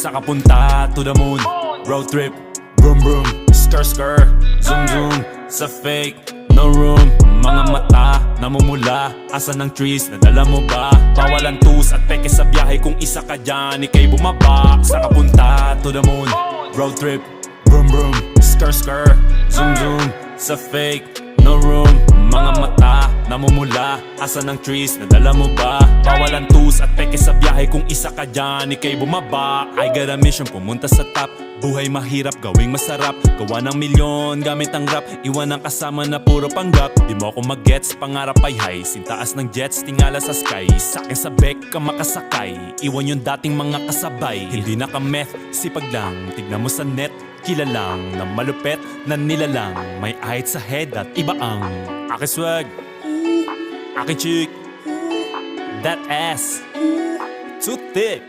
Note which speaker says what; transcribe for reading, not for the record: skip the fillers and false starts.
Speaker 1: Sa kapunta to the moon, road trip, vroom vroom, skr skr, zoom zoom. Sa fake, no room. Mga mata, namumula. Asa ng trees, nadala mo ba? Bawalan tus at peke sa biyahe. Kung isa ka dyan, ika'y bumaba. Sa kapunta to the moon, road trip, vroom vroom, skr skr, zoom zoom. Sa fake, no room. Mga mata, namumula. Asa ng trees, nadala mo ba? Bawalan tus at peke sa biyahe. Kung isa ka dyan, ika'y bumaba. I got a mission, pumunta sa top. Buhay mahirap, gawing masarap. Gawa ng milyon, gamit ang rap. Iwan ang kasama na puro panggap. Di mo ako mag-gets, pangarap ay high. Sintaas ng jets, tingala sa sky. Sa'kin sa bek ka makasakay. Iwan yung dating mga kasabay. Hindi na ka-meth, sipag lang. Tignan mo sa net, kilalang na malupet na nilalang. May ahit sa head at iba ang aking swag, aking chick, that ass, too thick.